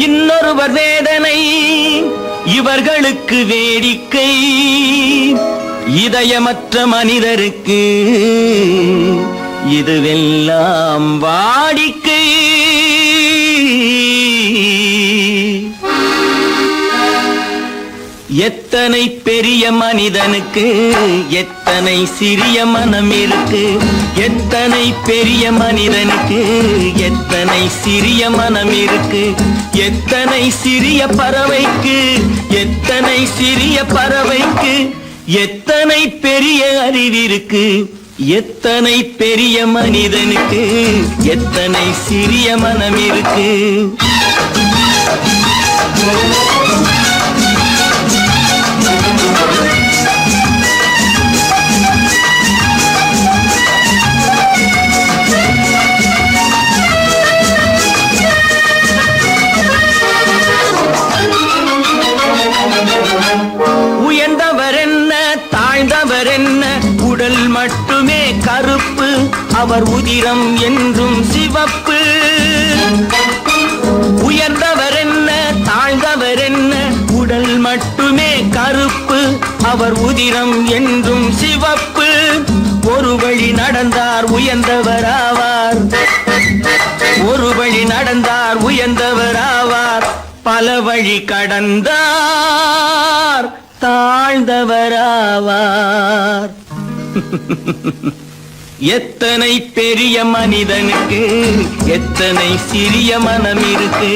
இன்னொருவர் வேதனை இவர்களுக்கு வேடிக்கை, இதயமற்ற மனிதருக்கு இதுவெல்லாம் வாடிக்கை. எத்தனை பெரிய மனிதனுக்கு எத்தனை சிறிய மனம் இருக்கு, எத்தனை பெரிய மனிதனுக்கு எத்தனை சிறிய மனம் இருக்கு, எத்தனை சிறிய பறவைக்கு எத்தனை சிறிய பறவைக்கு எத்தனை பெரிய அறிவிருக்கு, எத்தனை பெரிய மனிதனுக்கு எத்தனை சிறிய மனம் இருக்கு. உயர்ந்தவர் என்ன தாழ்ந்தவர் என்ன, உடல் மட்டுமே கருப்பு, அவர் உதிரம் என்றும் சிவப்பு. உயர்ந்தவர் என்ன தாழ்ந்தவர் என்ன, உடல் மட்டுமே கருப்பு, அவர் உதிரம் என்றும் சிவப்பு. ஒரு வழி நடந்தார் உயர்ந்தவர் ஆவார், ஒரு வழி நடந்தார் உயர்ந்தவர் ஆவார், பல வழி கடந்தார் தாழ்ந்தவராவார். எத்தனை பெரிய மனிதனுக்கு எத்தனை சிறிய மனம் இருக்கு.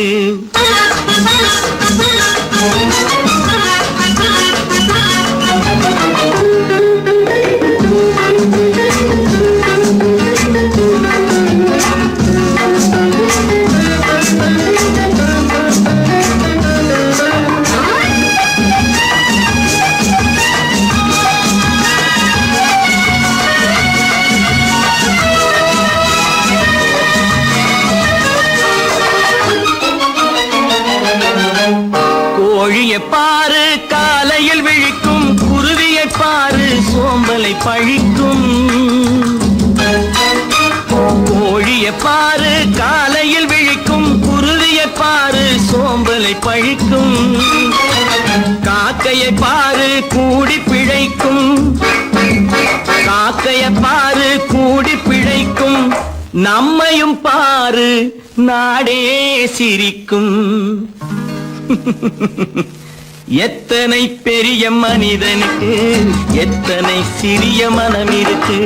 கோழியை பாரு காலையில் விழிக்கும், குருவியை பாரு சோம்பலை பழிக்கும். கோழியை பாரு காலையில் விழிக்கும், குருவியை பாரு சோம்பலை பழிக்கும். காக்கையை பாரு கூடி பிழைக்கும், காக்கையை பாரு கூடி பிழைக்கும். நம்மையும் பாரு நாடே சிரிக்கும். எத்தனை பெரிய மனிதனுக்கு எத்தனை சிறிய மனம் இருக்கு.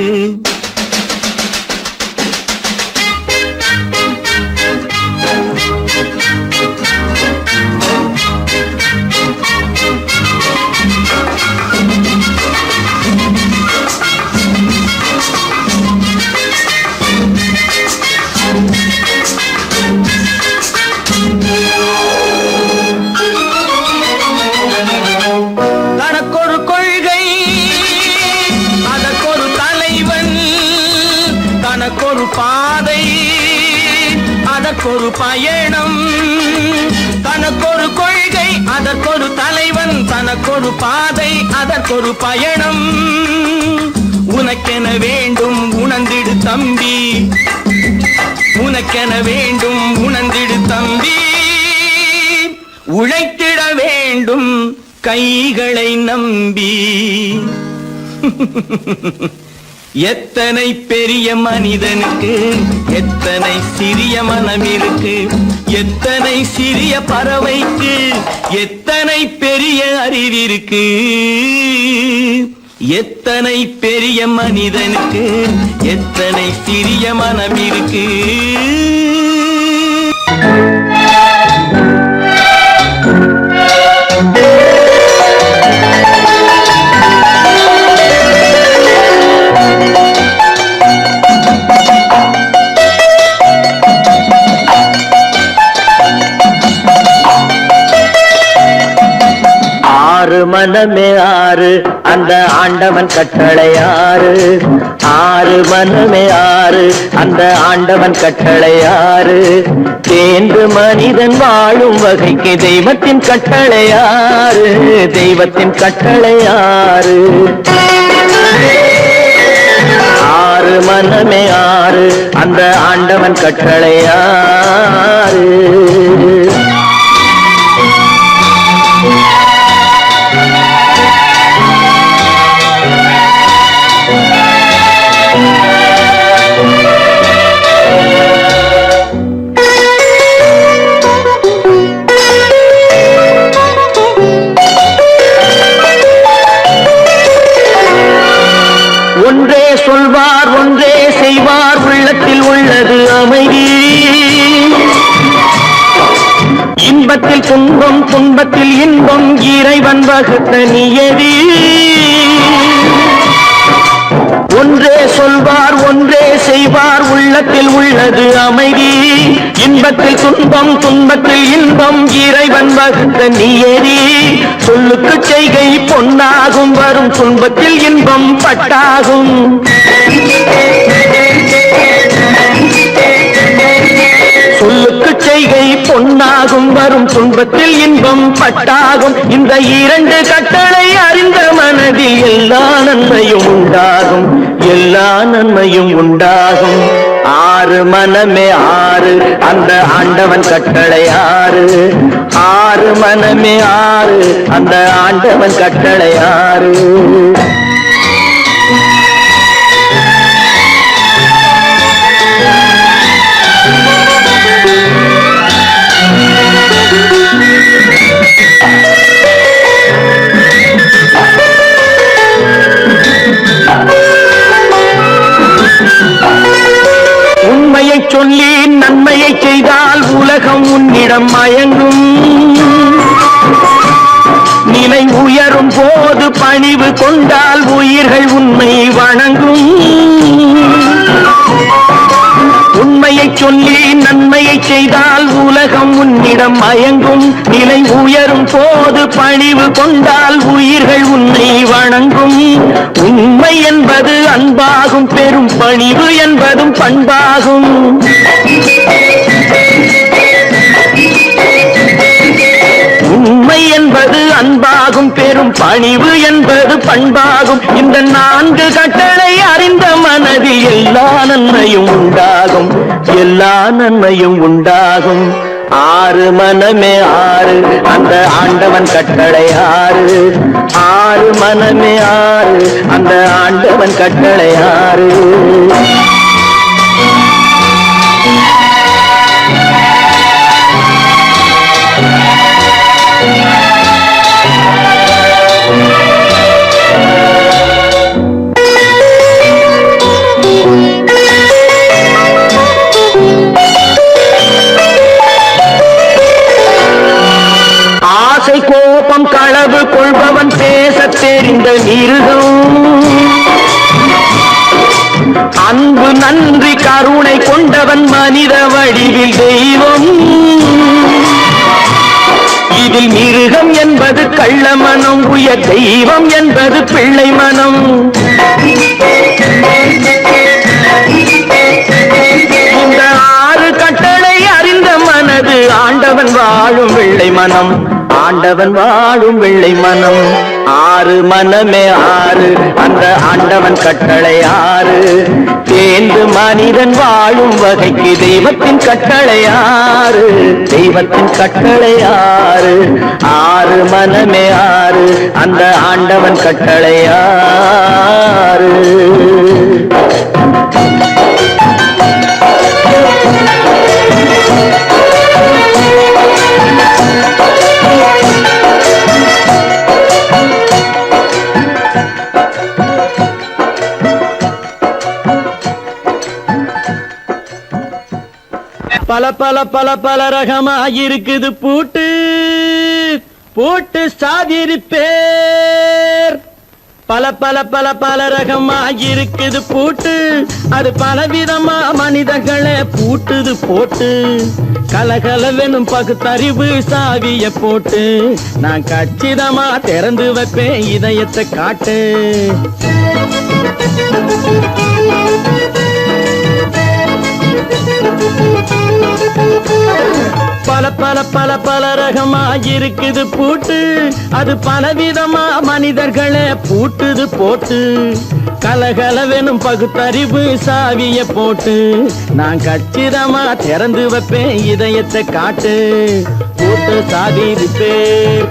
தனக்கொரு கொள்கை அதற்கொரு தலைவன், தனக்கொரு பாதை அதற்கொரு பயணம். தனக்கொரு கொள்கை அதற்கொரு தலைவன், தனக்கொரு பாதை அதற்கொரு பயணம். உனக்கென வேண்டும் உணர்ந்திடு தம்பி, உனக்கென வேண்டும் உணர்ந்திடு தம்பி. உழைத்திட வேண்டும் கைகளை நம்பி. எத்தனை பெரிய மனிதனுக்கு எத்தனை சிறிய மனம் இருக்கு, எத்தனை சிறிய பறவைக்கு எத்தனை பெரிய அறிவிருக்கு, எத்தனை பெரிய மனிதனுக்கு எத்தனை சிறிய மனம் இருக்கு. ஆறு மனமே ஆறு அந்த ஆண்டவன் கட்டளை ஆறு, ஆறு மனமே ஆறு அந்த ஆண்டவன் கட்டளை ஆறு. தேர்ந்து மனிதன் வாழும் வகைக்கு தெய்வத்தின் கட்டளை ஆறு, தெய்வத்தின் கட்டளை ஆறு. ஆறு மனமே ஆறு அந்த ஆண்டவன் கட்டளை ஆறு. இன்பத்தில் துன்பம் துன்பத்தில் இன்பம் இறைவன் வகுத்த நியதி ஒன்றே சொல்வார் ஒன்றே செய்வார் உள்ளத்தில் உள்ளது அமைதி இன்பத்தில் துன்பம் துன்பத்தில் இன்பம் இறைவன் வகுத்த நியதி சொல்லுக்கு செய்கை பொன்னாகும் வரும் துன்பத்தில் இன்பம் பட்டாகும் சொல்லுக்கு செய்கை பொன்னாகும் வரும் துன்பத்தில் இன்பம் பட்டாகும் இந்த இரண்டு கட்டளை அறிந்த மனதில் எல்லா நன்மையும் உண்டாகும் எல்லா நன்மையும் உண்டாகும் ஆறு மனமே ஆறு அந்த ஆண்டவன் கட்டளை ஆறு ஆறு மனமே ஆறு அந்த ஆண்டவன் கட்டளை ஆறு உண்மையை சொல்லி நன்மையை செய்தால் உலகம் உன்னிடம் மயங்கும் நிலை உயரும் போது பணிவு கொண்டால் உயிர்கள் உன்னை வணங்கும் உண்மையை சொல்லி நன்மையை செய்தால் உலகம் உன்னிடம் மயங்கும் நிலை உயரும் போது பணிவு கொண்டால் உயிர்கள் உன்னை வணங்கும் உண்மை என்பது அன்பாகும் பெரும் பணிவு என்பதும் பண்பாகும் உண்மை என்பது அன்பாகும் பெரும் பணிவு என்பது பண்பாகும் இந்த நான்கு கட்டளை அறிந்த மனதில் எல்லா நன்மையும் உண்டாகும் எல்லா நன்மையும் உண்டாகும் ஆறு மனமே ஆறு அந்த ஆண்டவன் கட்டளை ஆறு ஆறு மனமே ஆறு அந்த ஆண்டவன் கட்டளை ஆறு கோபம் களவு கொள்பவன் பேச தெரிந்த மிருகம் அன்பு நன்றி கருணை கொண்டவன் மனித வடிவில் தெய்வம் இதில் மிருகம் என்பது கள்ள மனம் உயர் தெய்வம் என்பது பிள்ளை மனம் இந்த ஆறு கட்டளை அறிந்த மனது ஆண்டவன் வாழும் வெள்ளை மனம் ஆண்டவன் வாழும் வெள்ளை மனம் ஆறு மனமே ஆறு அந்த ஆண்டவன் கட்டளை ஆறு தேர்ந்து மனிதன் வாழும் வகைக்கு தெய்வத்தின் கட்டளை ஆறு தெய்வத்தின் கட்டளை ஆறு ஆறு மனமே ஆறு அந்த ஆண்டவன் கட்டளை ஆறு பல பல பல பல ரகமா இருக்குது பூட்டு பூட்டு சாதிரி பேர் பல பல பல பல ரகமா இருக்குது பூட்டு அது பலவிதமா மனிதர்களை பூட்டுது போட்டு கலகலவெனும் பகுத்தறிவு சாவிய போட்டு நான் கச்சிதமா திறந்து வைப்பேன் இதயத்தை காட்டு பல பல பல பல ரகமா இருக்குது பூட்டு அது பலவிதமா மனிதர்களை பூட்டுது போட்டு கலகலவெனும் பகுத்தறிவு சாவிய போட்டு நான் கச்சிதமா திறந்து வைப்பேன் இதயத்தை காட்டு பூட்டு சாதிரி பேர்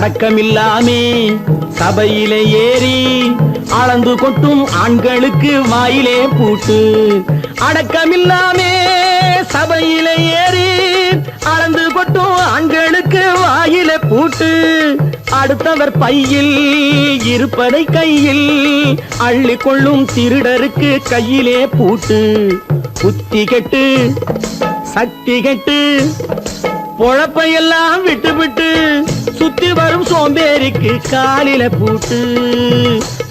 அடக்கமில்லாமே சபையிலே ஏறி அளந்து கொட்டும் ஆண்களுக்கு வாயிலே பூட்டு. அடக்கமில்லாமே சபையிலே ஏறி அளந்து கொட்டும் ஆண்களுக்கு வாயிலே பூட்டு. அடுத்தவர் பையில் இருப்பதை கையில் அள்ளி கொள்ளும் திருடருக்கு கையிலே பூட்டு. புத்தி கெட்டு சக்தி கெட்டு பொழப்பையெல்லாம் விட்டு விட்டு சுத்தி வரும் சோம்பேறிக்கு காலில பூட்டு.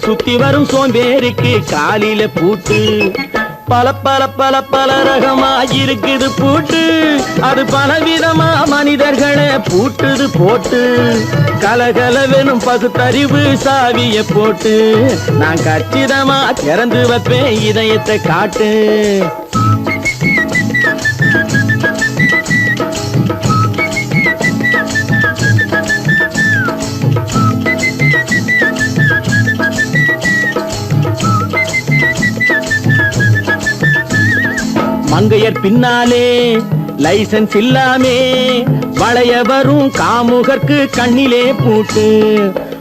சுத்தி வரும் சோம்பேறிக்கு காலில பூட்டு. பல பல பல பல ரகமா இருக்குது பூட்டு. அது பலவிதமா மனிதர்களை பூட்டுது போட்டு. கலகலவெனும் பகுத்தறிவு சாவிய போட்டு நான் கச்சிதமா திறந்து வைப்பேன் இதயத்தை காட்டு. மங்கையர் பின்னாலே லைசன்ஸ் இல்லாமே வளைய வரும் காமுகர்க்கு கண்ணிலே பூட்டு.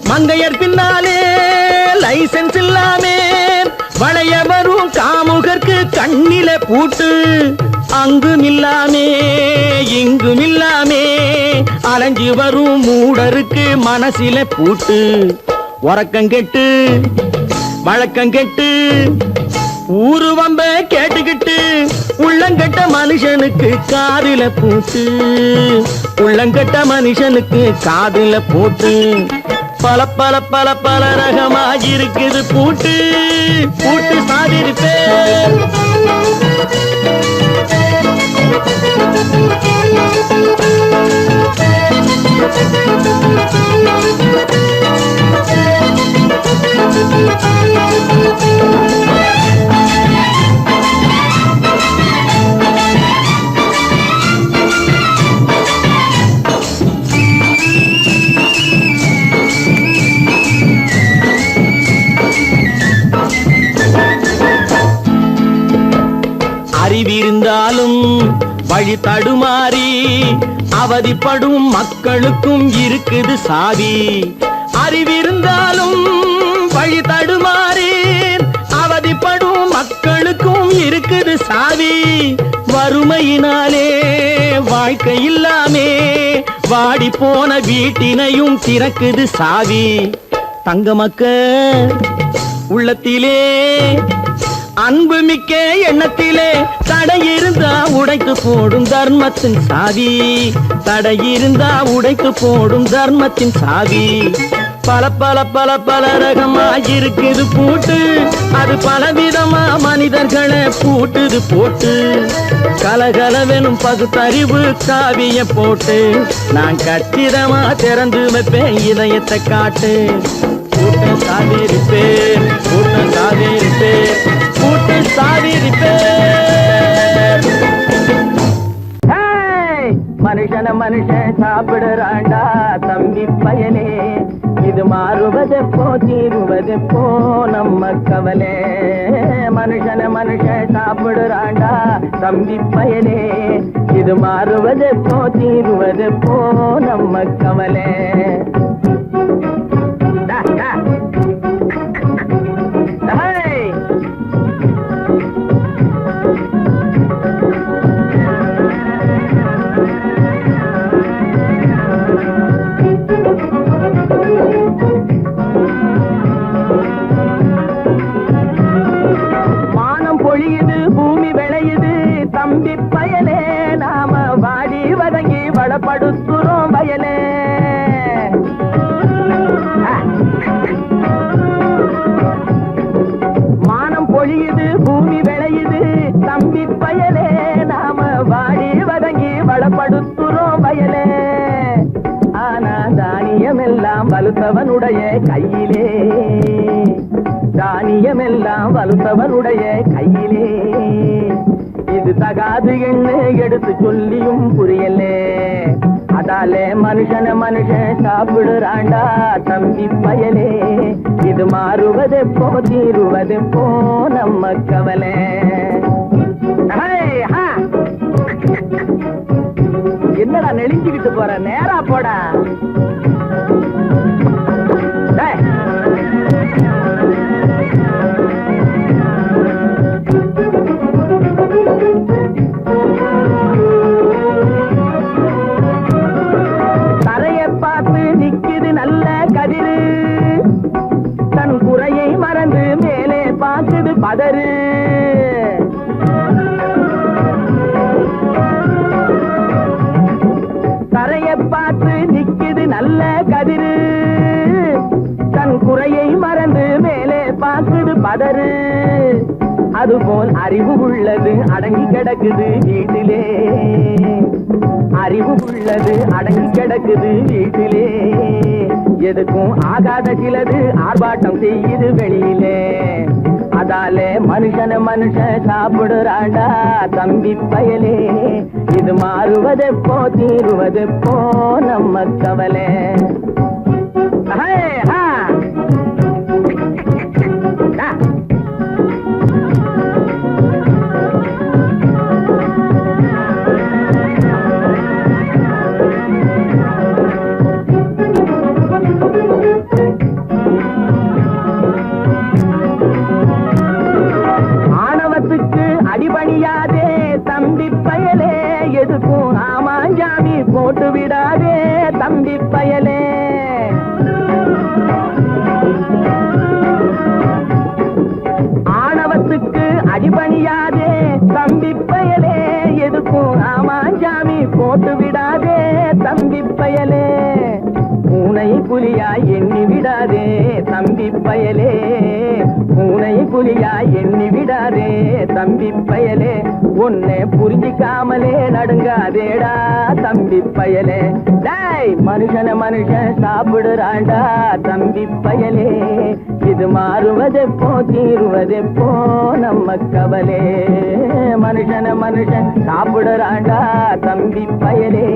மங்கையர் பின்னாலே லைசன்ஸ் இல்லாமே வளைய வரும் காமுகர்க்கு கண்ணிலே பூட்டு. அங்கும் இல்லாமே இங்கும் இல்லாமே அலைஞ்சு வரும் மூடருக்கு மனசில பூட்டு. உறக்கங்கெட்டு வழக்கங்கெட்டு ஊரு வம்ப கேட்டுக்கிட்டு உள்ளங்கட்ட மனுஷனுக்கு காதில பூட்டு. உள்ளங்கட்ட மனுஷனுக்கு காதில பூட்டு. பல பல பல பல ரகமா இருக்குது பூட்டு. பூட்டு சாதிருப்பே அறிவிருந்தாலும் வழி தடுமாறி அவதிப்படும் மக்களுக்கும் இருக்குது சாவி. அறிவிருந்தாலும் வழி தடுமாறி அவதிப்படும் மக்களுக்கும் இருக்குது சாவி. வறுமையினாலே வாழ்க்கை இல்லாமே வாடி போன வீட்டினையும் திறக்குது சாவி. தங்க மக்க உள்ளத்திலே அன்பு மிக்க எண்ணத்திலே தடை இருந்தா உடைத்து போடும் தர்மத்தின் சாவி. தடை இருந்தா உடைத்து போடும் தர்மத்தின் சாவி. பல பல பல பல ரகமா இருக்குது பூட்டு. அது பலவிதமா மனிதர்களை பூட்டுது போட்டு. கலகலவெனும் பகுத்தறிவு காவிய போட்டு நான் கச்சிதமா திறந்து வைப்பேன் இதயத்தை காட்டு. கூட்டம் சாதிருப்பேன் கூட்டம் சாதிருப்பேன் கூட்டு சாதிருப்பேன். மனுஷன மனுஷன் சாப்பிடுறாண்டா தம்பி பயலே. இது மாறுவதெப்போ தீருவதெப்போ நம்ம கவலை. மனுஷன மனுஷன் சாப்பிடுறாண்டா தம்பி பயலே. இது மாறுவதெப்போ தீருவதெப்போ நம்ம கவலை. மானம் பொழியுது பூமி விளையுது தம்பி பயலே. நாம வாடி வதங்கி வளப்படுத்துறோம் வயலே. மானம் பொழியுது பூமி விளையுது தம்பி பயலே. நாம வாடி வதங்கி வளப்படுத்துறோம் வயலே. ஆனா தானியமெல்லாம் வலுத்தவனுடைய கையிலே. தானியமெல்லாம் வலுத்தவனுடைய கையிலே. இது தகாது என்று எடுத்து சொல்லியும் புரியலே. அதாலே மனுஷன மனுஷன் சாப்பிடுறாண்டா தம்பி பயலே. இது மாறுவதெப்போ தீருவதெப்போ நம்ம கவலை. என்னடா நெளிஞ்சுக்கிட்டு போற நேரா போடா. சுந்தரு. அதுபோல் அறிவு உள்ளது அடங்கி கிடக்குது வீட்டிலே, அறிவு உள்ளது அடங்கி கிடக்குது வீட்டிலே. எதுக்கும் ஆகாத சிலது ஆர்ப்பாட்டம் செய்யுது வெளியிலே. அதாலே மனுஷன் சாப்பிடுறாண்டா தம்பி பயலே. இது மாறுவதெப்போ தீருவதெப்போ நம்ம கவலை. ஆணவத்துக்கு அடிபணியாதே தம்பி பயலே. எதுக்கும் ஆமாஞ்சாமி போட்டு விடாதே தம்பி பயலே. ஆணவத்துக்கு அடிபணியாதே தம்பி பயலே. எதுக்கும் ஆமாஞ்சாமி போட்டு விடாதே தம்பி பயலே. பூனை புலியாய் எண்ணி விடாதே தம்பி பயலே. பூனை புலியாய் எண்ணி விடாதே தம்பி பயலே. உன்னை புரிஞ்சிக்காமலே நடுங்காதேடா தம்பி பயலே. மனுஷன் சாப்பிடுறாண்டா தம்பி பயலே. இது மாறுவதெப்போ தீருவதெப்போ நம்ம கவலே. மனுஷன் சாப்பிடுறாண்டா தம்பி பயலே.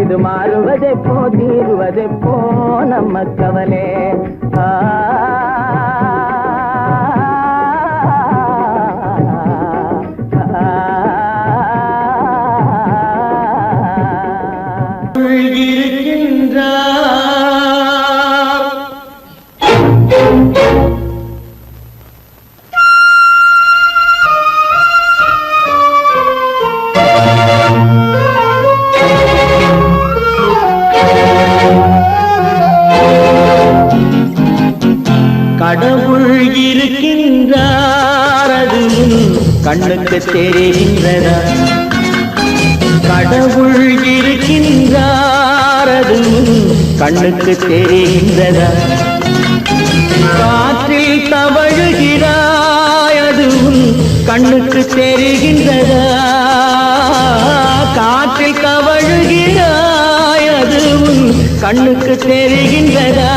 இது மாறுவதெப்போ தீருவதெப்போ நம்ம கவலே. கடவுள் இருக்கின்றார் அது கண்ணுக்கு தெரிகின்றதா? கடவுள் இருக்கின்றார் அது கண்ணுக்கு தெரிகின்றதா? காற்றில் தவழுகிறாய் அதுவும் கண்ணுக்கு தெரிகின்றதா? காற்றில் தவழுகிறாய் அதுவும் கண்ணுக்கு தெரிகின்றதா?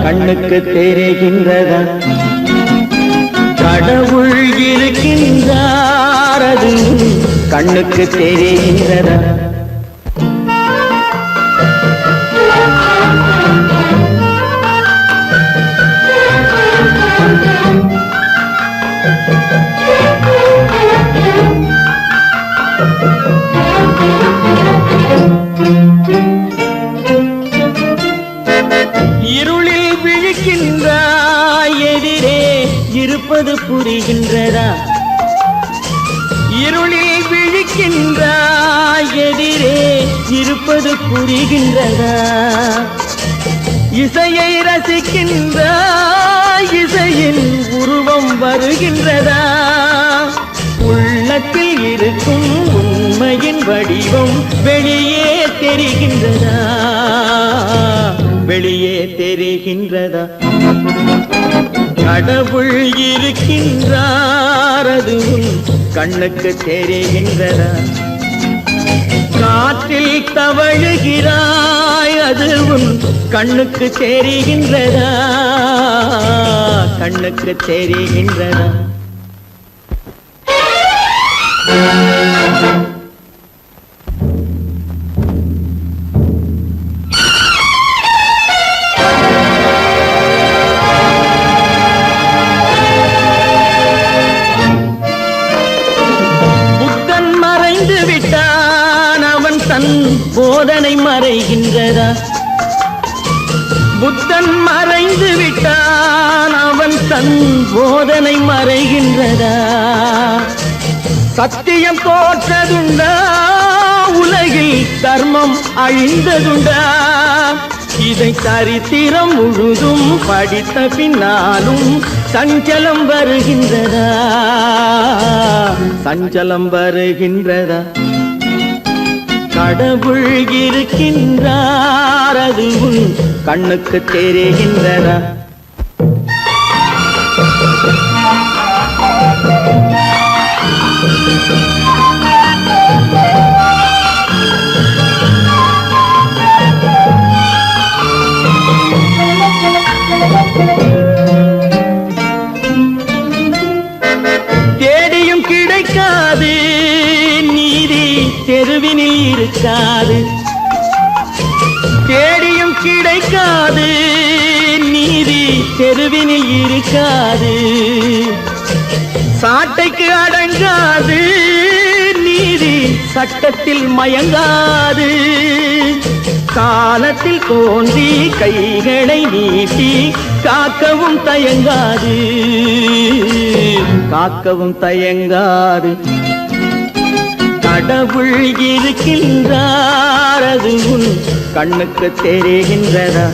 கண்ணுக்கு தெரிகின்றதா? கடவுள் இருக்கின்றார் அது கண்ணுக்கு தெரிகின்றதா? இருளில் விழிக்கின்றாய் எதிரே இருப்பது புரிகின்றதா? இருளில் விழிக்கின்றாய் எதிரே இருப்பது புரிகின்றதா? இசையை ரசிக்கின்றாய் இசையின் உருவம் வருகின்றதா? உள்ளத்தில் இருக்கும் உண்மையின் வடிவம் வெளியே தெரிகின்றதா? வெளியே தெரிகின்றதா? கடவுள் இருக்கின்றார் அது கண்ணுக்கு தெரிகின்றதா? காற்றில் தவழுகிறாய் அது கண்ணுக்கு தெரிகின்றதா? கண்ணுக்கு தெரிகின்றதா? போதனை மறைகின்றதா? புத்தன் மறைந்து விட்டான் அவன் தன் போதனை மறைகின்றதா? சத்தியம் தோற்றதுண்டா? உலகில் தர்மம் அழிந்ததுண்டா? இதை சரித்திரம் முழுதும் படித்த பின்னாலும் சஞ்சலம் வருகின்றதா? சஞ்சலம் வருகின்றதா? கடவுள் இருக்கின்றார் அது கண்ணுக்கு தெரிகின்றதா? தேடியும் கிடைக்காது நீதி தெருவினில் இருக்காது. தேடியும் கிடைக்காது நீதி தெருவினில் இருக்காது. சாட்டைக்கு அடங்காது நீதி சட்டத்தில் மயங்காது. காலத்தில் தோன்றி கைகளை நீட்டி காக்கவும் தயங்காது. காக்கவும் தயங்காது. கடவுள் இருக்கின்றார் அது உன் கண்ணுக்கு தெரிகின்றதா?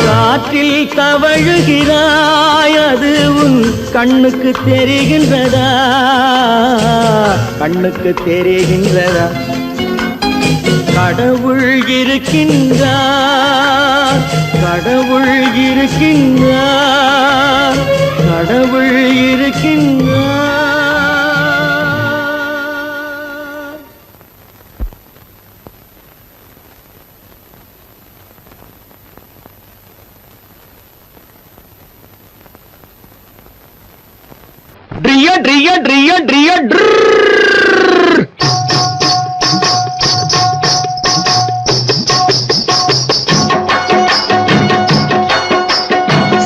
காற்றில் தவழுகிறாய் அது உன் கண்ணுக்கு தெரிகின்றதா? கண்ணுக்கு தெரிகின்றதா? கடவுள் இருக்கின்றார், கடவுள் இருக்கின்றார், கடவுள் இருக்கின்றார். ட்ரியா ட்ரியா ட்ரியா ட்ரியா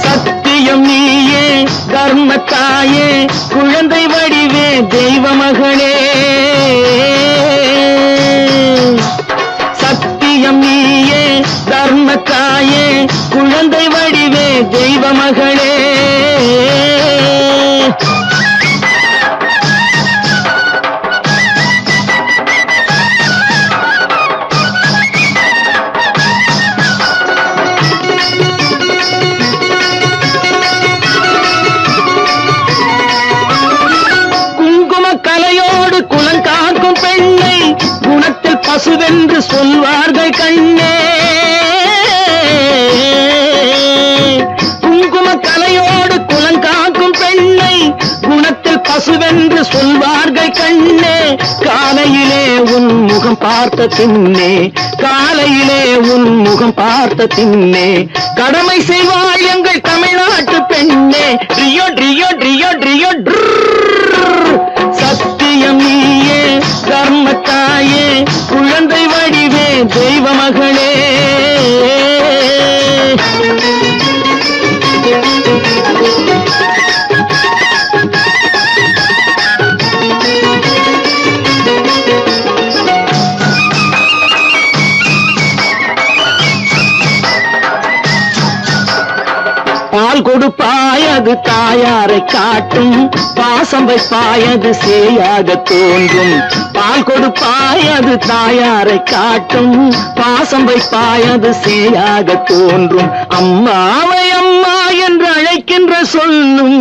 சத்தியம் நீயே தர்மத்தாயே குழந்தை வடிவே தெய்வ மகளே. சத்தியம் நீயே தர்மத்தாயே குழந்தை வடிவே தெய்வ மகளே. பசுவென்று சொல்வார்கள் கண்ணே. குங்கும கலையோடு குலங்காக்கும் பெண்ணை குணத்தில் பசுவென்று சொல்வார்கள் கண்ணே. காலையிலே உன் முகம் பார்த்த பின்னே, காலையிலே உன் முகம் பார்த்த பின்னே கடமை செய்வாள் எங்கள் தமிழ்நாட்டு பெண்ணே. ட்ரியோ ட்ரியோ ட்ரியோ ட்ரியோ சத்தியம் நீயே தர்மத்தாயே குழந்தை வடிவே தெய்வ மகளே. பால் கொடுப்பாய் அது தாயாரை காட்டும், பாசம் வைப்பாய் அது சேயாக தோன்றும். பால் கொடுப்பாய் அது தாயாரை காட்டும், பாசம் வைப்பாய் அது சேயாக தோன்றும். அம்மாவை அம்மா என்று அழைக்கின்ற சொல்லும்,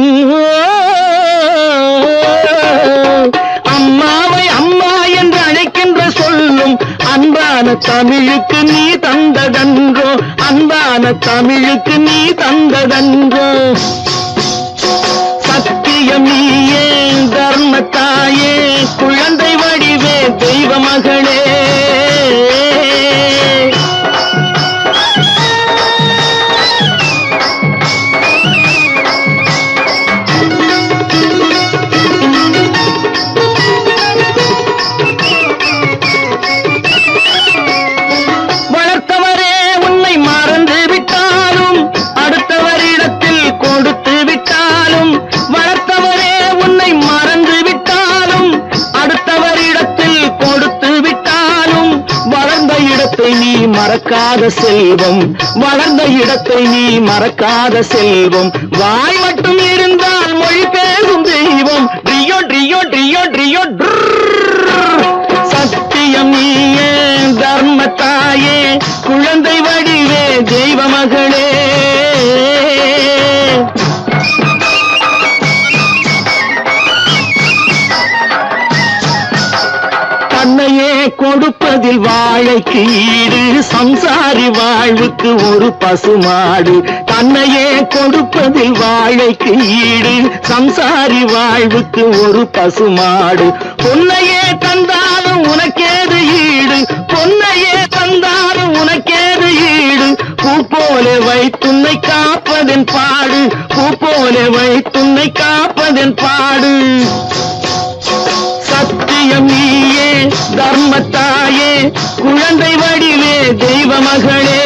அம்மாவை அம்மா என்று அழைக்கின்ற சொல்லும் அன்பான தமிழுக்கு நீ தந்ததன்றோ, அன்பான தமிழுக்கு நீ தந்ததன்றோ. சத்தியம் நீயே தர்மத்தாயே குழந்தை வடிவே தெய்வ மகளே. மறக்காத செல்வம் வளர்ந்த இடத்தை நீ மறக்காத செல்வம். வாய் மட்டும் இருந்தால் மொழி பேசும் தெய்வம். ட்ரியோ ட்ரியோ ட்ரியோ ட்ரியோ சத்தியம் நீயே தர்மத்தாயே குழந்தை வடிவே தெய்வ மகளே. தன்னையே கொடுப்பதில் வாழைக்கு ஈடு, சம்சாரி வாழ்வுக்கு ஒரு பசுமாடு. தன்னையே கொடுப்பதில் வாழைக்கு ஈடு சம்சாரி வாழ்வுக்கு ஒரு பசுமாடு. பொன்னையே தந்தாலும் உனக்கேது ஈடு, பொன்னையே தந்தாலும் உனக்கேது ஈடு. பூ போல வைத்துன்னை காப்பதன் பாடு, பூ போல வைத்துன்னை காப்பதன் பாடு. சத்தியம் நீயே தர்மத்தாயே, குழந்தை வடிவே தெய்வ மகளே,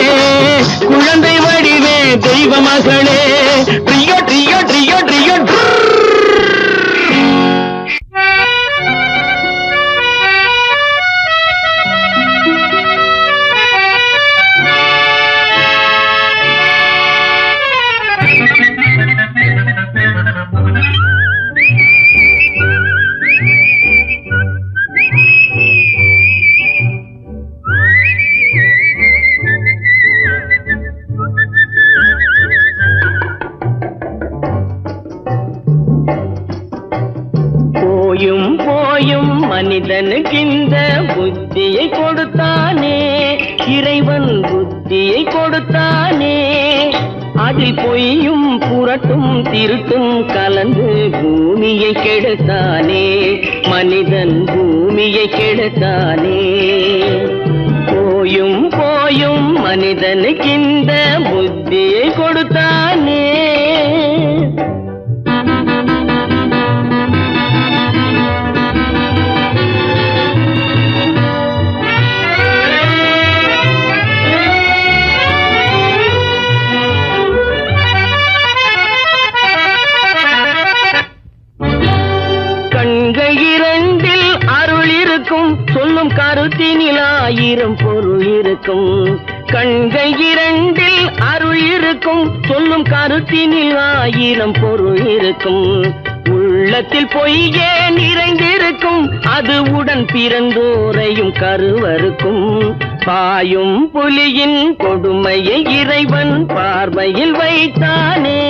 குழந்தை வடிவே தெய்வ மகளே. ட்ரியோ ட்ரியோ ட்ரியோ ட்ரியோ. போயும் போயும் மனிதனுக்கிந்த புத்தியை கொடுத்தானே, இறைவன் புத்தியை கொடுத்தானே. அதில் பொய்யும் புரட்டும் திருட்டும் கலந்து பூமியை கெடுத்தானே, மனிதன் பூமியை கெடுத்தானே. போயும் போயும் மனிதனுக்கிந்த புத்தியை கொடுத்தானே. சொல்லும் கருத்தினில் ஆயிரம் பொருள் இருக்கும், கண்கள் இரண்டில் அருள் இருக்கும். சொல்லும் கருத்தினில் ஆயிரம் பொருள் இருக்கும். உள்ளத்தில் பொய்யே நிறைந்திருக்கும், அது உடன் பிறந்தோரையும் கருவருக்கும். பாயும் புலியின் கொடுமையை இறைவன் பார்வையில் வைத்தானே,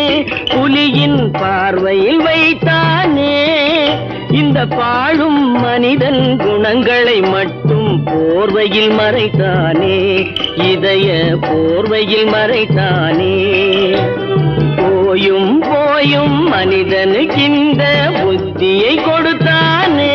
புலியின் பார்வையில் வைத்தானே. இந்த பாழும் மனிதன் குணங்களை மட்டும் போர்வையில் மறைத்தானே, இதய போர்வையில் மறைத்தானே. போயும் போயும் மனிதனுக்கு இந்த புத்தியை கொடுத்தானே.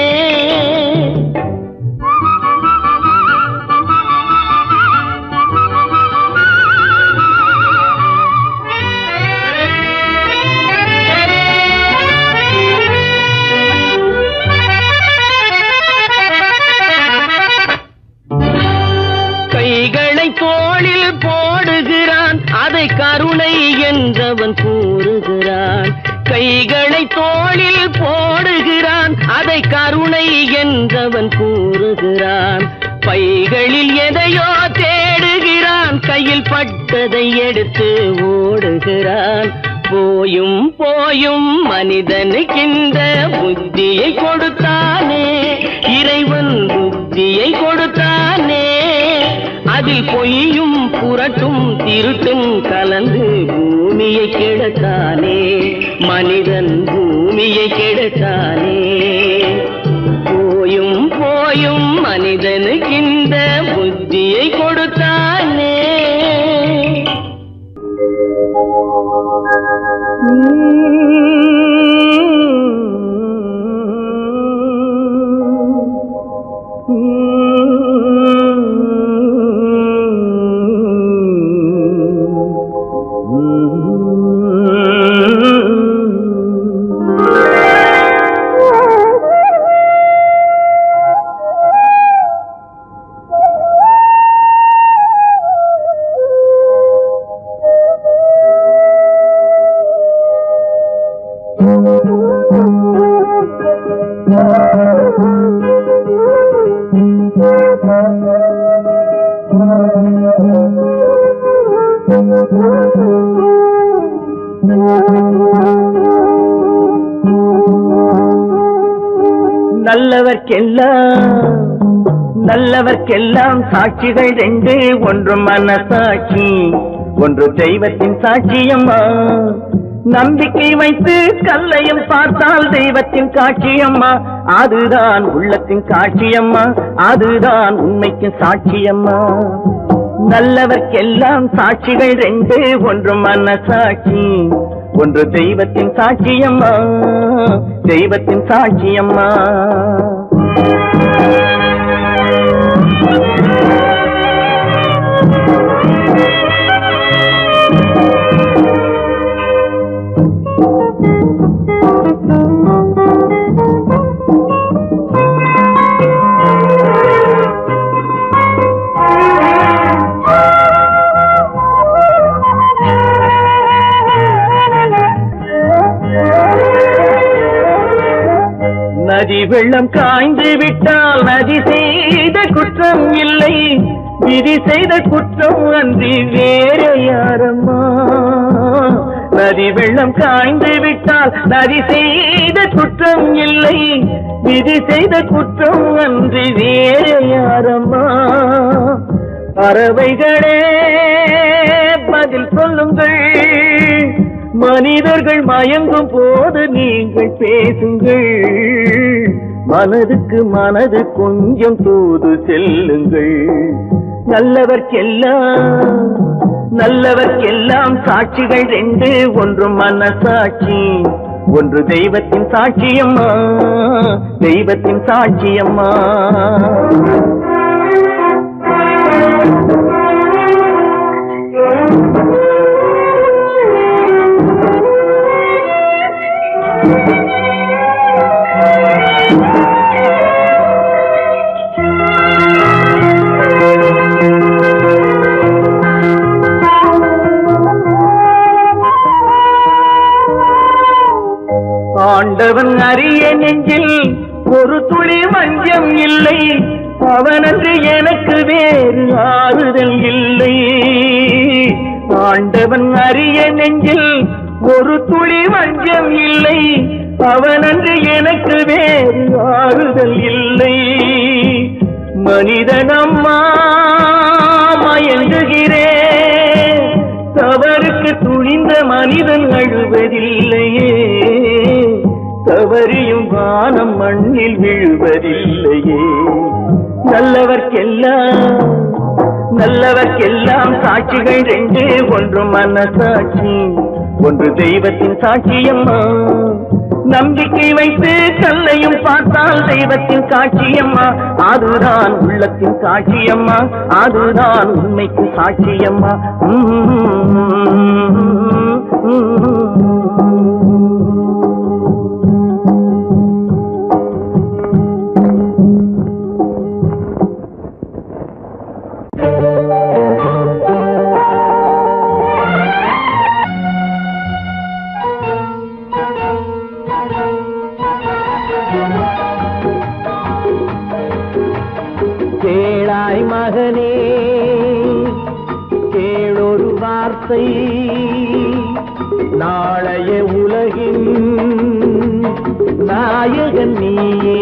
கைகளை தோளில் போடுகிறான், அதை கருணை என்றவன் கூறுகிறான். கைகளை தோளில் போடுகிறான், அதை கருணை என்றவன் கூறுகிறான். பைகளில் எதையோ தேடுகிறான், கையில் பட்டதை எடுத்து ஓடுகிறான். போயும் போயும் மனிதனுக்கிந்த புத்தியை கொடுத்தானே, இறைவன் புத்தியை கொடுத்தானே. அதில் பொய்யும் புரட்டும் திருட்டும் கலந்து பூமியை கெடுத்தானே, மனிதன் பூமியை கெடுத்தானே. போயும் போயும் மனிதனுக்கிந்த புத்தியை கொடுத்தானே. நல்லவர்க்கெல்லாம் சாட்சிகள் ரெண்டு, ஒன்று மனசாட்சி, ஒன்று தெய்வத்தின் சாட்சியம்மா. நம்பிக்கை வைத்து கல்லையும் பார்த்தால் தெய்வத்தின் காட்சியம்மா, அதுதான் உள்ளத்தின் காட்சியம்மா, அதுதான் உண்மைக்கு சாட்சியம்மா. நல்லவர்க்கெல்லாம் சாட்சிகள் ரெண்டு, ஒன்று மனசாட்சி, ஒன்று தெய்வத்தின் சாட்சியம்மா, தெய்வத்தின் சாட்சியம்மா. நதி வெள்ளம் காய்ந்து விட்டால் நதி செய்த குற்றம் இல்லை, விதி செய்த குற்றம் அன்றி வேற யாரம்மா. நதி வெள்ளம் காய்ந்து விட்டால் நதி செய்த குற்றம் இல்லை, விதி செய்த குற்றம் அன்றி வேற யாரம்மா. பறவைகளே பதில் சொல்லுங்கள், மனிதர்கள் மயங்கும் போது நீங்கள் பேசுங்கள், மனதுக்கு மனது கொஞ்சம் தூது செல்லுங்கள். நல்லவர்க்கெல்லாம் சாட்சிகள் ரெண்டு, ஒன்று மனசாட்சி, ஒன்று தெய்வத்தின் சாட்சியம்மா, தெய்வத்தின் சாட்சியம்மா. ஆண்டவன் அறிய நெஞ்சில் ஒரு துளி வஞ்சம் இல்லை, அவனன்று எனக்கு வேறு ஆறுதல் இல்லை. ஆண்டவன் அறிய நெஞ்சில் ஒரு துளி வஞ்சம் இல்லை, அவனன்று எனக்கு வேறு ஆறுதல் இல்லை. மனிதனம்மா மயங்குகிறேன், தவறுக்கு துணிந்த மனிதன் அழுவதில்லையே, தவறியும் வானம் மண்ணில் விழுவதில்லையே. நல்லவர்க்கெல்லாம் சாட்சிகள் ரெண்டு, ஒன்று மனசாட்சி, ஒன்று தெய்வத்தின் சாட்சியம்மா. நம்பிக்கை வைத்து கல்லையும் பார்த்தால் தெய்வத்தின் சாட்சியம்மா, அதுதான் உள்ளத்தின் சாட்சியம்மா, அதுதான் உண்மைக்கு சாட்சியம்மா. கேளாய் மகனே கேளொரு வார்த்தை, நாளைய உலகின் நாயகன் நீயே.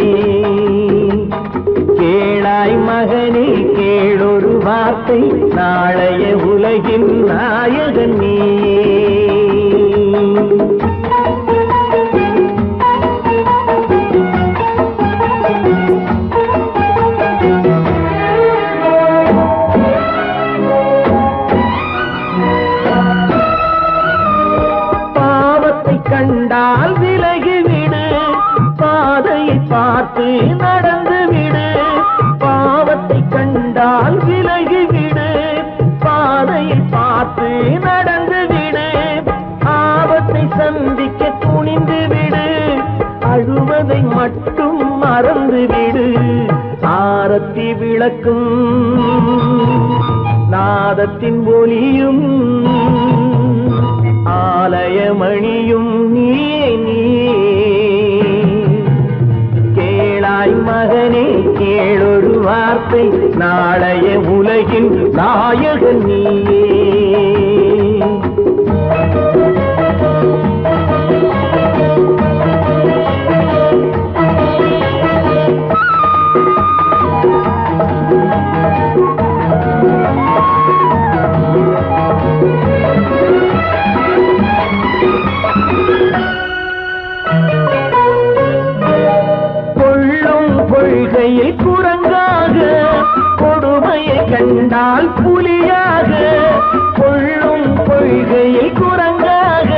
கேளாய் மகனே கேளொரு வார்த்தை, நாளைய உலகின் நாயகன் நீயே. கண்டால் விலகிவிடு, பாதையை பார்த்து நடந்து விடு. பாவத்தை கண்டால் விலகிவிடு, பாதையை பார்த்து நடந்து விடு. ஆபத்தை சந்திக்க துணிந்து விடு, அழுவதை மட்டும் மறந்து விடு. ஆரத்தி விளக்கும் நாதத்தின் ஒலியும் ஆலயமணியும் நீ. கேளாய் மகனே கேளொரு வார்த்தை, நாளைய உலகின் நாயகன் நீயே. கொள்ளும் கொள்கையை குரங்காக, கொடுமையை கண்டால் புலியாக, கொள்ளும் கொள்கையில் குரங்காக.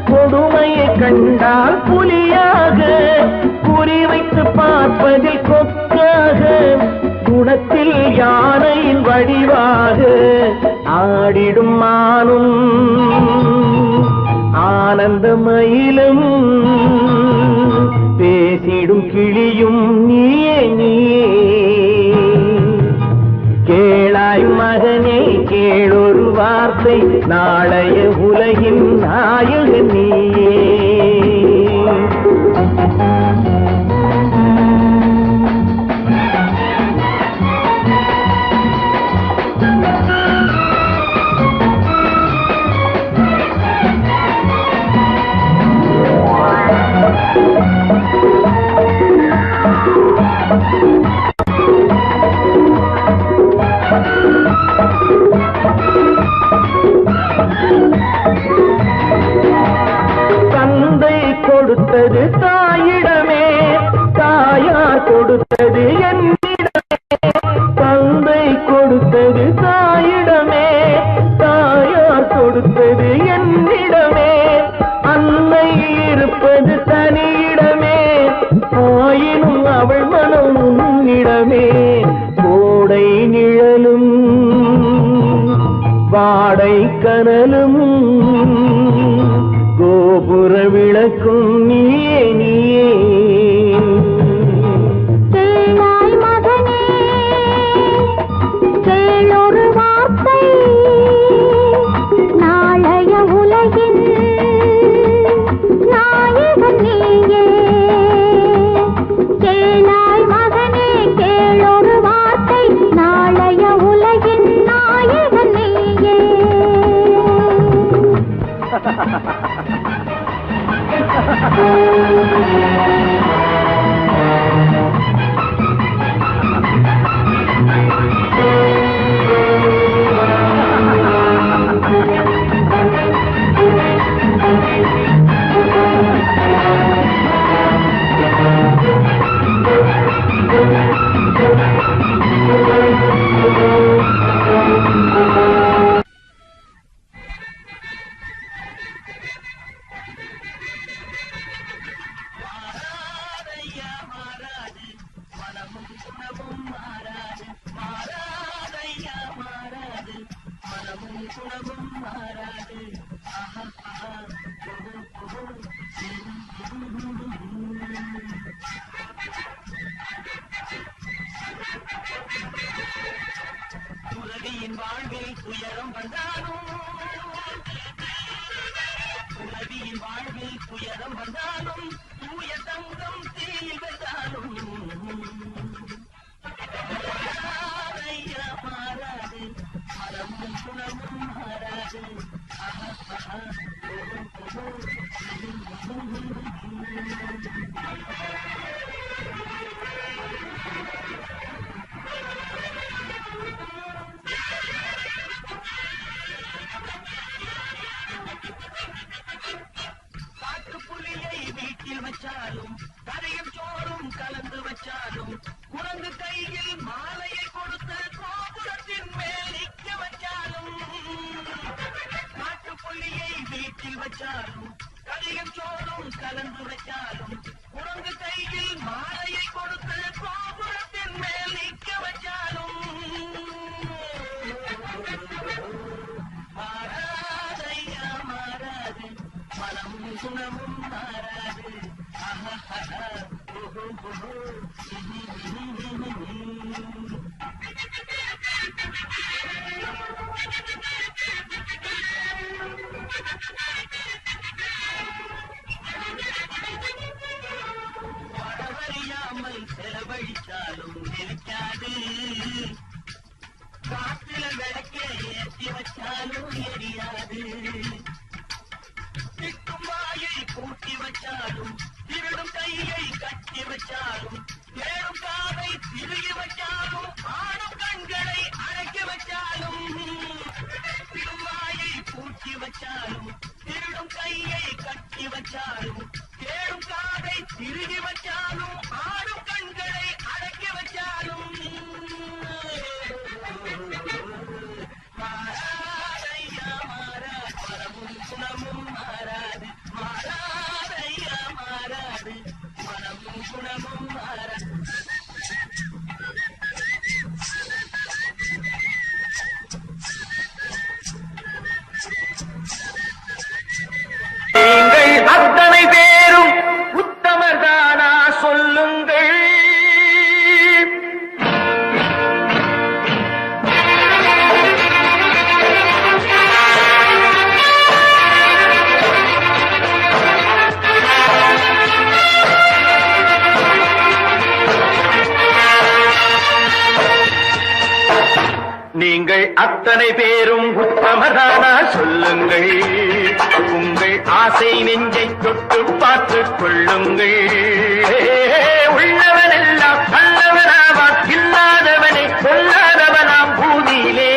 கொடுமையை கண்டால் புலியாக, குறிவைத்து பார்ப்பதில் கொக்காக. குணத்தில் யானையின் வடிவாக ஆடிடும் மானும் ஆனந்த மயிலும் பேசிடும் கிளியும் நீயே நீயே. கேளாய் மகனே கேளொரு வார்த்தை, நாளைய உலகின் நாயகன் நீயே. தந்தை கொடுத்தது தாயிடமே, தாயார் கொடுத்தது என்னிடமே. தந்தை கொடுத்தது தாயிடமே, தாயார் கொடுத்தது என்னிடமே. அன்னை இருப்பது தனியிடமே, ஆயினும் அவள் மனம் உன்னிடமே. கோடை நிழலும் வாடை கனலும் கோபுர விளக்கும் நீயே நீயே. கேளாய் மகனே கேளொரு வார்த்தை, நாளைய உலகின் நாயகன் நீயே. கேளாய் மகனே கேளொரு வார்த்தை, நாளைய உலகின் நாயகன் நீயே. துறவியின் வாழ்வில் துயரம் வந்தாலும், துறவியின் வாழ்வில் துயரம் வந்தாலும், தூய தங்கம் தீயில் வந்தாலும் மாறாது, மரமும் குணமும் மாறாது. காட்டுப்புலியை வீட்டில் வச்சாலும், கரையும் சோறும் கலந்து வச்சாலும், குரங்கு கையில் மாலையை கொடுத்து கோபுரத்தின் மேல் நிற்க வச்சாலும். காட்டுப்புலியை வீட்டில் வச்சாலும், கரையும் சோறும் கலந்து வச்சாலும், குரங்கு கையில் மாலையை கொடுத்து கோபுரத்தின் மேல் நிற்க வச்சாலும் மாறாதையா மாறாது, மனமும் குணமும் மாறாது. படவறியாமல் செலவழிச்சாலும் நினைக்காது, காற்றில விளக்கே ஏற்றி வச்சாலும் எரியாது. திட்டும் வாயை பூட்டி வச்சாலும், திருடும் கையை கட்டி வச்சாலும், தேடும் காதை திருகி வச்சாலும், ஆடும் கண்களை அடைக்க வச்சாலும். திடும் வாயை பூட்டி வச்சாலும், திருடும் கையை கட்டி வச்சாலும், தேடும் காதை திருகி வச்சாலும், ஆடும் கண்களை அடைக்க வச்சாலும் நீங்கள் அத்தனை பேரும் உத்தமதானா சொல்லுங்கள், உங்கள் ஆசை நெஞ்சை தொட்டு பார்த்துக் கொள்ளுங்கள். உள்ளவனெல்லாம் நல்லவனாவான், இல்லாதவனை சொல்லாதவனாம் பூமியிலே.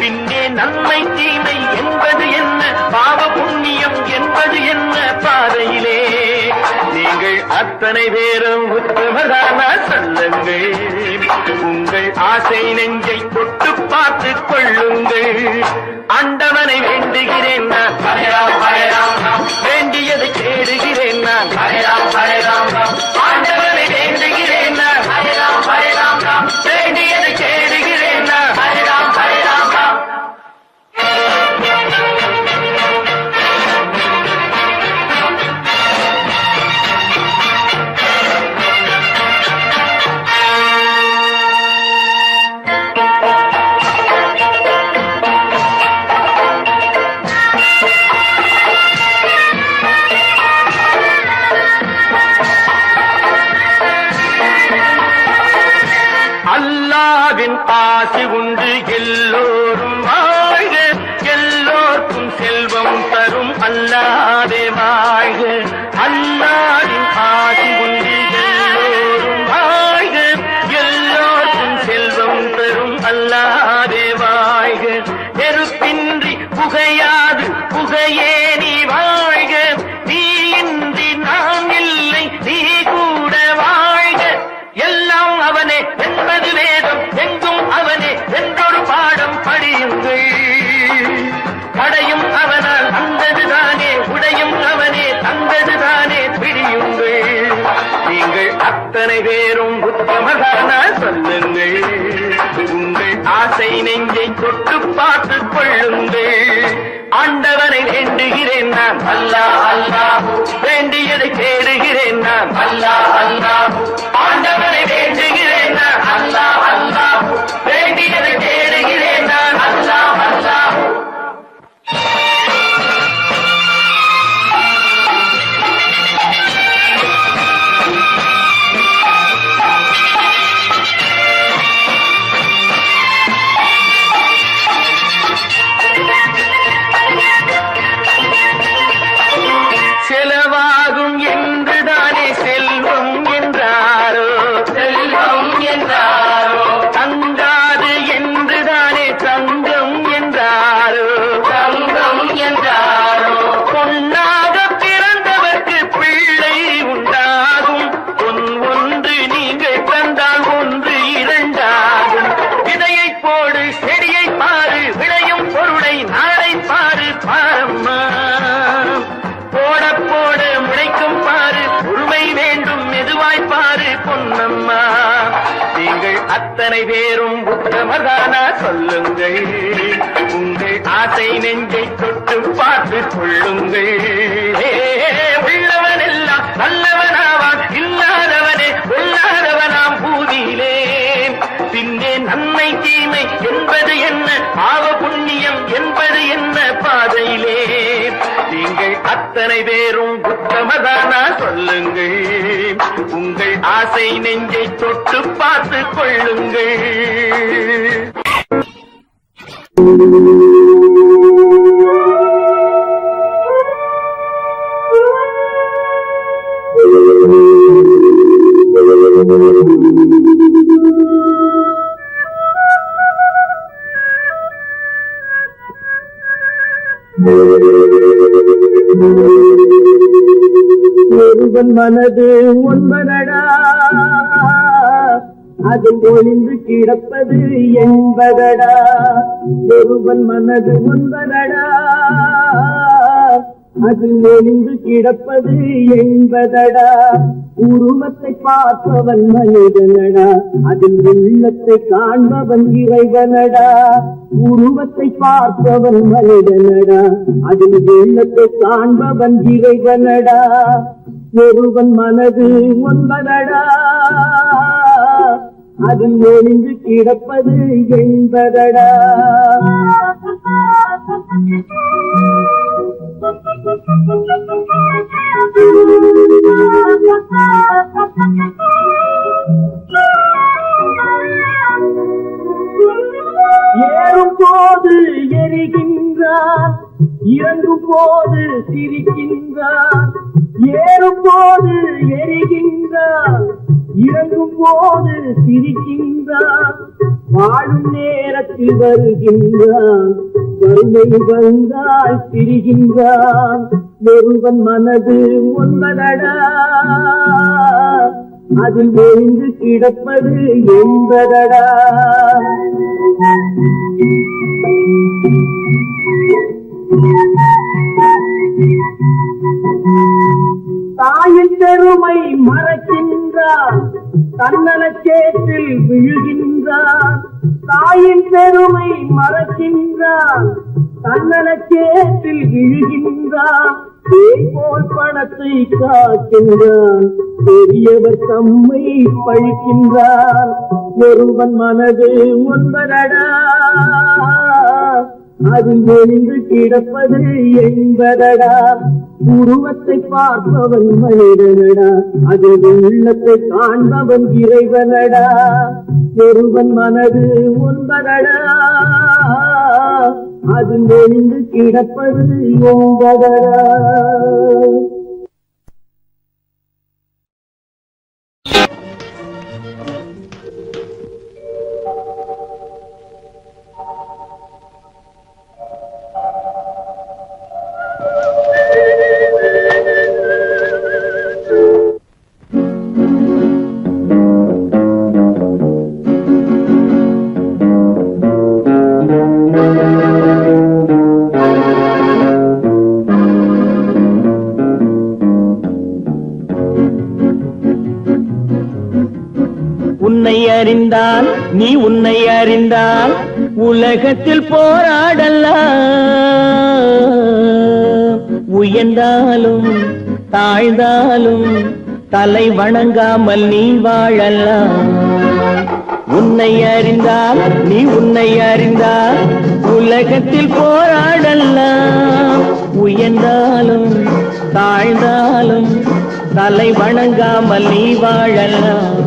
பின்னே நன்மை தீமை என்பது என்ன, பாவ புண்ணியம் என்பது என்ன பாதையிலே. நீங்கள் அத்தனை பேரும் உத்தமதானா சொல்லுங்கள், உங்கள் ஆசை நெஞ்சை தொட்டு பார்த்துக் கொள்ளுங்கள். ஆண்டவனை வேண்டுகிறேன் நான், வேண்டியதை தேடுகிறேன் நான். ஆண்டவனை வேண்டுகிறேன் நான், வேண்டியதை தேடுகிறேன் நான். அல்லாவின் ஆசி உண்டு எல்லோரும் வாழ்க, எல்லோருக்கும் செல்வம் தரும் அல்லாதே வாழ்க. அல்லாவின் ஆசி உண்டு எல்லோரும் வாழ்க, எல்லோருக்கும் செல்வம் தரும் அல்லாதே வாழ்க. நெருப்பின்றி புகையாது புகையே நீ வாழ்க, நீ இன்றி நாம் இல்லை நீ கூட வாழ்க. எல்லாம் அவனே என்பது வேதம், எங்கும் அவனே என்றொரு பாடம் படியுங்கள். படையும் அவனால் வந்ததுதானே, உடையும் அவனே தந்ததுதானே பிடியுங்கள். நீங்கள் அத்தனை பேரும் உத்தமதானா சொல்லுங்கள், உங்கள் ஆசை நெஞ்சை தொட்டு பார்த்துக் கொள்ளுங்கள். ஆண்டவனை வேண்டுகிறேன் நான், அல்லாஹ் அல்லாஹ், வேண்டியதை தேடுகிறேன் நான், அல்லாஹ் அல்லாஹ். ஆண்டவனை வேண்டுகிறேன் நான், அல்லாஹ் அல்லாஹ், வேண்டியதை தேடுகிறேன் நான், அல்லாஹ் அல்லாஹ். செலவாகும் என்றுதானே செல்வம் என்றாரோ, செல்வம் என்றாரோ. தங்காது என்றுதானே தங்கம் என்றாரோ, தங்கம் என்றாரோ. பொன்னாக பிறந்தவர்க்கு பிள்ளை உண்டாகும், பொன் ஒன்று நீங்கள் தந்தால் ஒன்று இரண்டாகும். விதையை போடு செடியை பாரு, விளையும் பொருளை நாளை பாரு பாரம்மா. போட போட முளைக்கும் பாரு, பொறுமை வேண்டும் மெதுவாய் பாரு பொன்னம்மா. நீங்கள் அத்தனை பேரும் உத்தமதானா சொல்லுங்கள், உங்கள் ஆசை நெஞ்சை தொட்டு பார்த்துக் கொள்ளுங்கள். உள்ளவன் எல்லாம் நல்லவனாவான், இல்லாதவனே கொல்லாதவனாம் பூமியிலே. பின்னே நன்மை தீமை என்பது என்ன, பாவ புண்ணியம் என்பது என்ன பாதையிலே. நீங்கள் அத்தனை பேரும் உத்தமதானா சொல்லுங்கள், உங்கள் ஆசை நெஞ்சை தொட்டு பார்த்துக் கொள்ளுங்கள். ஒருவன் மனது ஒன்பதடா, அதில் ஒளிந்து கிடப்பது என்பதடா. ஒருவன் மனது ஒன்பதடா, அதில் ஒளிந்து கிடப்பது என்பதடா. உருவத்தை பார்ப்பவன் மனிதனடா, அதில் உள்ளத்தை காண்பவன் இறைவனடா. உருவத்தை பார்ப்பவன் மனிதனடா, அதில் உள்ளத்தை காண்பவன் இறைவனடா. ஒருவன் மனது ஒன்பதடா, அதில் ஒளிந்து கிடப்பது என்பதடா. ஏறும் போது எரிகின்றான், இறங்கும் போது சிரிக்கின்றான். ஏறும் போது எரிகின்றான், இறங்கும் போது சிரிக்கின்றான். வாழும் நேரத்தில் வருகின்றான், வறுமை வந்தால் பிரிகின்றான். ஒருவன் மனது ஒன்பதடா, அதில் ஒழிந்து கிடப்பது என்பதடா. தாயின் பெருமை மறக்கின்றான், தன்னலச்சேற்றில் விழுகின்றான். தாயின் பெருமை மறக்கின்றான், தன்னலச்சேற்றில் விழுகின்றான். போல் பணத்தை காக்கின்றான், பெரியவர் தம்மை பழிக்கின்றான். ஒருவன் மனது ஒன்பதடா, அதில் ஒளிந்து கிடப்பது என்பதடா. உருவத்தை பார்ப்பவன் மனிதனடா, அதில் உள்ளத்தை காண்பவன் இறைவனடா. ஒருவன் மனது ஒன்பதடா, அதில் ஒளிந்து கிடப்பது என்பதடா. உன்னை அறிந்தால் நீ உன்னை அறிந்தால் உலகத்தில் போராடலாம். உயர்ந்தாலும் தாழ்ந்தாலும் தலை வணங்காமல் நீ வாழலாம். உன்னை அறிந்தால் நீ உன்னை அறிந்தால் உலகத்தில் போராடலாம். உயர்ந்தாலும் தாழ்ந்தாலும் தலை வணங்காமல் நீ வாழலாம்.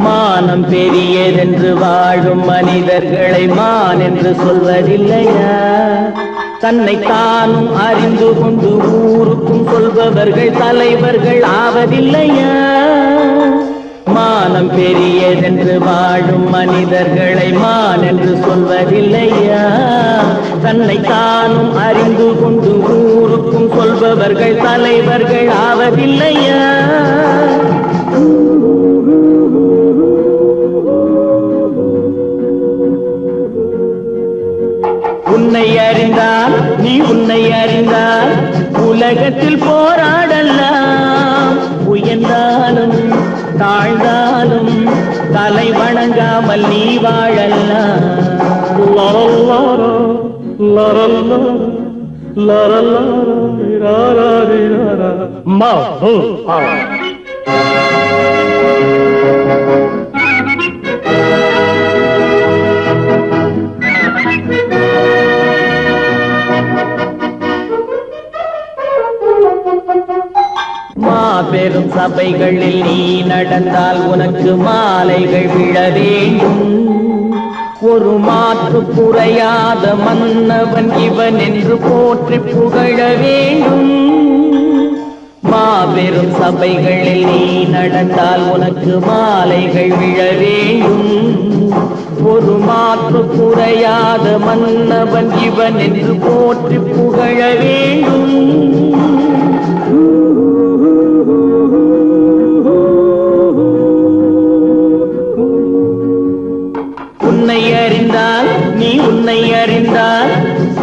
மானம் பெரியதென்று வாழும் மனிதர்களை மான் என்று சொல்வதில்லையா? தன்னை தானும் அறிந்து கொண்டு ஊருக்கும் சொல்பவர்கள் தலைவர்கள் ஆவதில்லையா? மானம் பெரியதென்று வாழும் மனிதர்களை மான் என்று சொல்வதில்லையா? தன்னை தானும் அறிந்து கொண்டு ஊருக்கும் சொல்பவர்கள் தலைவர்கள் ஆவதில்லையா? உன்னை அறிந்தால் நீ உன்னை அறிந்தால் உலகத்தில் போராடலாம். உயர்ந்தாலும் தாழ்ந்தாலும் தலை வணங்காமல் நீ வாழலாம். மாபெரும் சபைகளில் நீ நடந்தால் உனக்கு மாலைகள் விழ வேண்டும். ஒரு மாற்று குறையாத மன்னவன் இவன் என்று போற்றி புகழ வேண்டும். மாபெரும் சபைகளில் நீ நடந்தால் உனக்கு மாலைகள் விழ வேண்டும். ஒரு மாற்று குறையாத மன்னவன் இவன் என்று போற்றி புகழ வேண்டும். உன்னை அறிந்தால் நீ உன்னை அறிந்தால்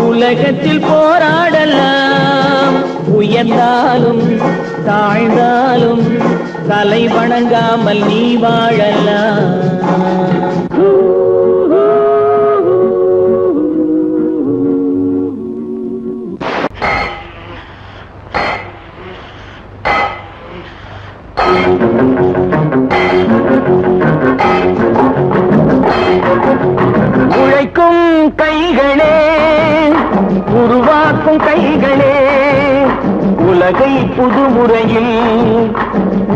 உலகத்தில் போராடலாம். உயர்ந்தாலும் தாழ்ந்தாலும் தலை வணங்காமல் நீ வாழலாம். உழைக்கும் உலகை புதுமுறையில்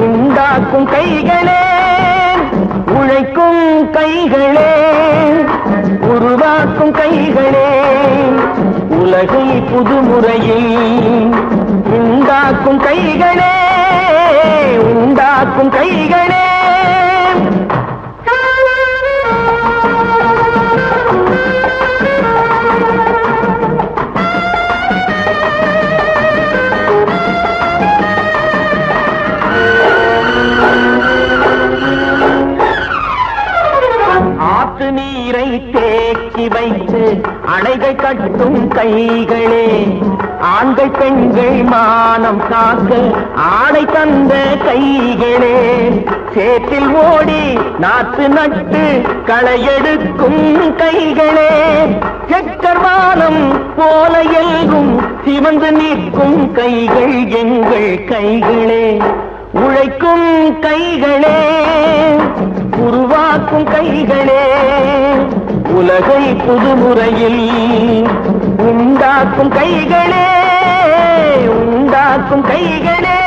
உண்டாக்கும் கைகளே, உழைக்கும் கைகளே, உருவாக்கும் கைகளே, உலகை புதுமுறையில் உண்டாக்கும் கைகளே, உண்டாக்கும் கைகளே. ஆற்று நீரை தேக்கி வைத்து அணைகள் கட்டும் கைகளே, ஆண்கள் பெண்கள் மானம் காக்க ஆணை தந்த கைகளே, சேற்றில் ஓடி நாற்று நட்டு களையெடுக்கும் கைகளே, செக்கர்வானம் போல எல்கும் சிவந்து நிற்கும் கைகள் எங்கள் கைகளே. உழைக்கும் கைகளே, உருவாக்கும் கைகளே, உலகை புதுமுறையில் உண்டாக்கும் கைகளே, உண்டாக்கும் கைகளே.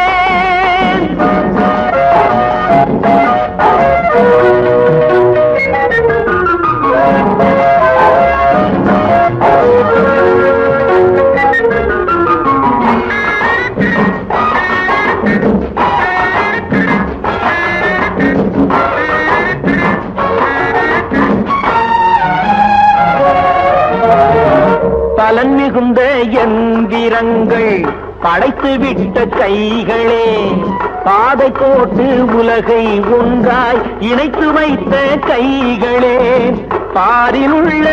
பலன் மிகுந்த எந்திரங்கள் படைத்து விட்ட கைகளே, பாதை போட்டு உலகை ஒன்றாய் இணைத்து வைத்த கைகளே, பாரில் உள்ள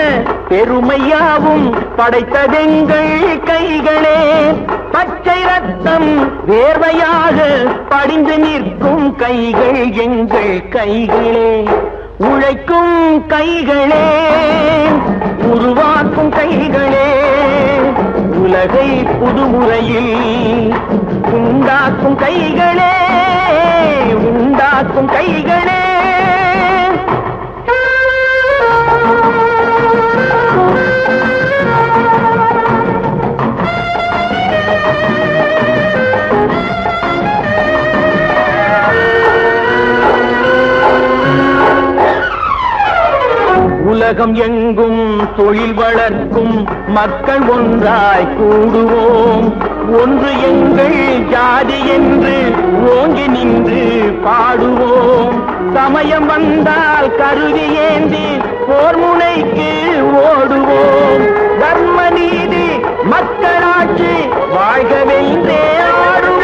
பெருமையாவும் படைத்ததெங்கள் கைகளே, பச்சை ரத்தம் வேர்வையாக படிந்து நிற்கும் கைகள் எங்கள் கைகளே. உழைக்கும் கைகளே, உருவாக்கும் கைகளே, உலகை புதுமுறையில் உண்டாக்கும் கைகளே, உண்டாக்கும் கைகளே. உலகம் எங்கும் தொழில் வளர்க்கும் மக்கள் ஒன்றாய் கூடுவோம், ஒன்று எங்கள் ஜாதி என்று ஓங்கி நின்று பாடுவோம். சமயம் வந்தால் கருவி ஏந்தி போர் முனைக்கு ஓடுவோம். தர்ம நீதி மக்களாட்சி வாழ்கவென்றே ஆடுவோம்.